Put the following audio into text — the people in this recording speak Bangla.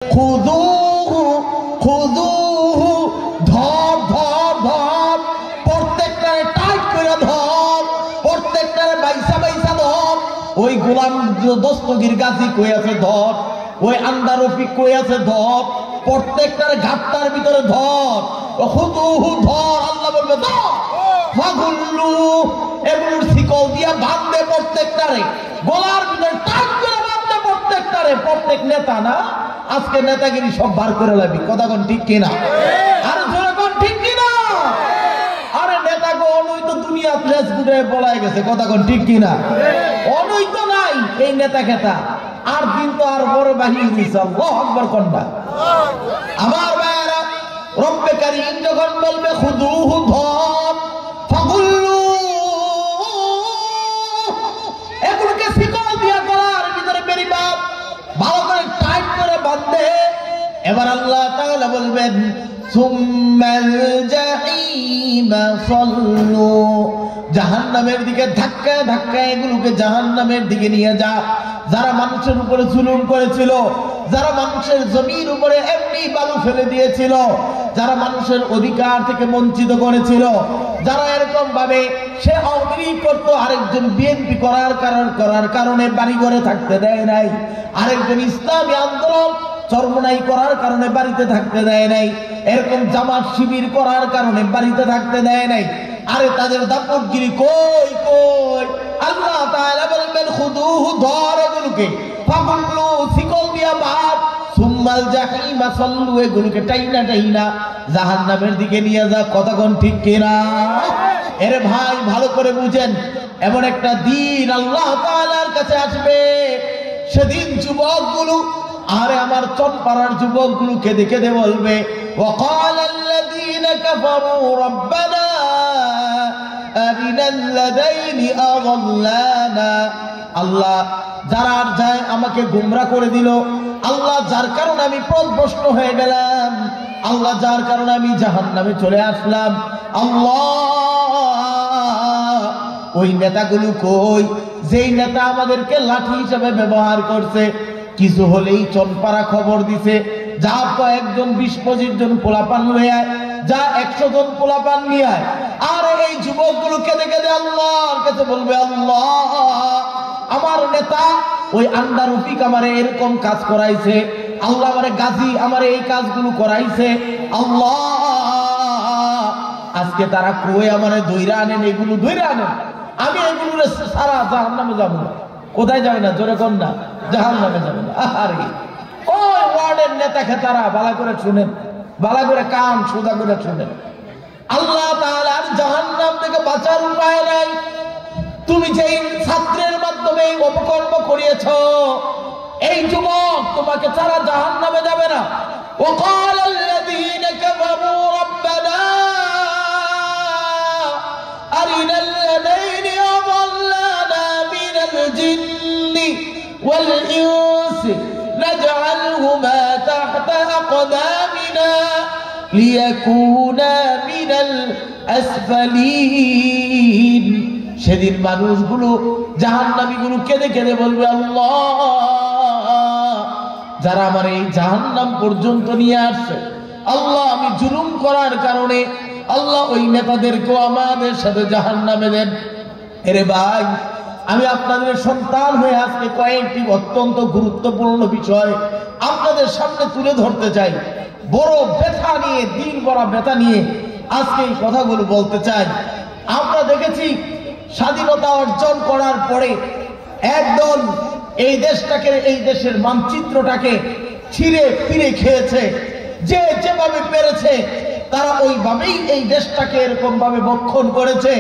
খুযুহু খুযুহু, ধর ধর ধর, প্রত্যেকটারে টাইট করে ধর, প্রত্যেকটারে বাইসা বাইসা ধর। ওই গোলাম দস্তগীর গাজী কই আছে ধর, ওই আন্দা রফিক কই আছে ধর, প্রত্যেকটারে ঘাটটার ভিতরে ধর। খুযুহু ধর, আল্লাহ বলবে ধর। ফাগুল্লু, এগুলোর শিকল দিয়া বাঁধবে প্রত্যেকটারে, গলার ভিতরে টাইট করে বাঁধবে প্রত্যেকটারে। প্রত্যেক নেতা না আজকে নেতাগিরি সব বার করে লাবি, কথা কোন ঠিক কিনা? আরে জোরে কোন ঠিক কিনা? আরে নেতা গো অনুই তো দুনিয়া প্লেস গুড়ে বলাই গেছে, কথা কোন ঠিক কিনা? অনুই তো নাই এই নেতা খেতা, আর দিন তো আর বড় বাহির দিছে। আল্লাহু আকবার কোনটা? আমার ভাইরা, রব্বে কারীম যখন বলবে খুযুহু ধর, ফাগুল্লু, এগুলোকে শিকল দিয়া গলার ভিতরে বেরিবাদ ভালো করে টাইট করে বাঁধবে। এবার আল্লাহ তাআলা বলবেন সুম্মাল জাহিম সাল্লু, জাহান্নামের দিকে ধাক্কায় ধাক্কায় এগুলোকে জাহান্নামের দিকে নিয়ে যা। যারা মানুষের উপরে জুলুম করেছিল, যারা মানুষের জমির উপরে এমনি বালু ফেলে দিয়েছিল, যারা মানুষের অধিকার থেকে বঞ্চিত করেছিল, যারা এরকম ভাবে সে আওয়ামী করতো, আরেকজন বিএনপি করার কারণে বাড়ি ঘরে থাকতে দেয় নাই, আরেকজন ইসলামী আন্দোলন চরমনাই করার কারণে বাড়িতে থাকতে দেয় নাই, এরকম জামাত শিবির করার কারণে বাড়িতে থাকতে দেয় নাই। আরে তাদের দাপটগিরি কই কই? আল্লাহ তাআলা বলবেন খুযুহু ধর, এগুলোকে ফাগুল্লু, শিকল দিয়া বাঁধ, সুম্মাল জাহিম সাল্লু, এগুলোকে টাইনা টাইনা জাহান্নামের দিকে নিয়ে যা। কথা কোন ঠিক কিনা? এর ভাই ভালো করে বুঝেন, এমন একটা দিন আল্লাহ তাআলার কাছে আসবে, সেদিন যুবকগুলো, আরে আমার চম্পাড়ার যুবকগুলো কেঁদে কেঁদে বলবে ওয়াকালাল্লাযীনা কাফারু রাব্বানা আরিনাল্লাযাইনি আযাল্লানা, আল্লাহ যারা যায় আমাকে গোমরা করে দিল, আল্লাহ যার কারণে আমি পথভ্রষ্ট হয়ে গেলাম, আল্লাহ যার কারণে আমি জাহান্নামে চলে আসলাম, আল্লাহ ওই নেতাগুলো কই, যেই নেতা আমাদেরকে লাঠি হিসেবে ব্যবহার করছে, কিছু হলেই চম্পারা খবর দিছে, যা কয়েকজন 20-25 জন পোলাপান লয়ে আয়, যা 100 জন পোলাপান নিয়ে আয়। আর এই যুবকগুলো কেঁদে কেঁদে আল্লাহর কাছে বলবে আল্লাহ আমার নেতা ওই আন্দা রফিক আমারে এরকম কাজ করাইছে, আল্লাহ আমারে গাজী আমারে এই কাজগুলো করাইছে, আল্লাহ আজকে তারা কই আমারে ধইরা আনেন, এগুলো ধইরা আনেন, আমি এগুলো সারা জাহান্নামে যাব না। কোথায় যাবে না? জোরে কোন না? জাহান্নামে যাবে না। আরে ওই ওয়ার্ডের নেতা খেতারা ভালো করে শুনেন, ভালো করে কান সোজা করে শুনেন, আল্লাহ তাআলার জাহান্নাম থেকে বাঁচার উপায় নাই। তুমি যেই ছাত্রের মাধ্যমে অপকর্ম করিয়েছো, এই যুবক তোমাকে ছাড়া জাহান্নামে যাবে না। ওয়াকালাল্লাযীনা কাফারু রাব্বানা আরিনাল্লাযাইনি আযাল্লানা মিনাল জিন্নি ওয়াল ইনসি নাজআলহুমা তাহতা আকদামিনা লিয়াকুনা মিনাল আসফালিন। সেদিন মানুষগুলো জাহান্নামীগুলো কেঁদে কেঁদে বলবে আল্লাহ যারা আমার এই জাহান্নাম পর্যন্ত নিয়ে আসছে, আল্লাহ আমি জুলুম করার কারণে আল্লাহ ওই নেতাদেরকেও আমাদের সাথে জাহান্নামে দেন। এরে ভাই, আমি আপনাদের সন্তান হয়ে আজকে কয়েকটি অত্যন্ত গুরুত্বপূর্ণ বিষয় আপনাদের সামনে তুলে ধরতে চাই। বড় ব্যথা নিয়ে, দিন বড় ব্যথা নিয়ে আজকে এই কথাগুলো বলতে চাই। আমরা দেখেছি স্বাধীনতা অর্জন করার পরে একদল এই দেশটাকে, এই দেশের মানচিত্রটাকে ছিঁড়ে ফিরে খেয়েছে, যে যেভাবে পেরেছে তারা ওইভাবেই এই দেশটাকে এরকম ভাবে ভক্ষণ করেছে।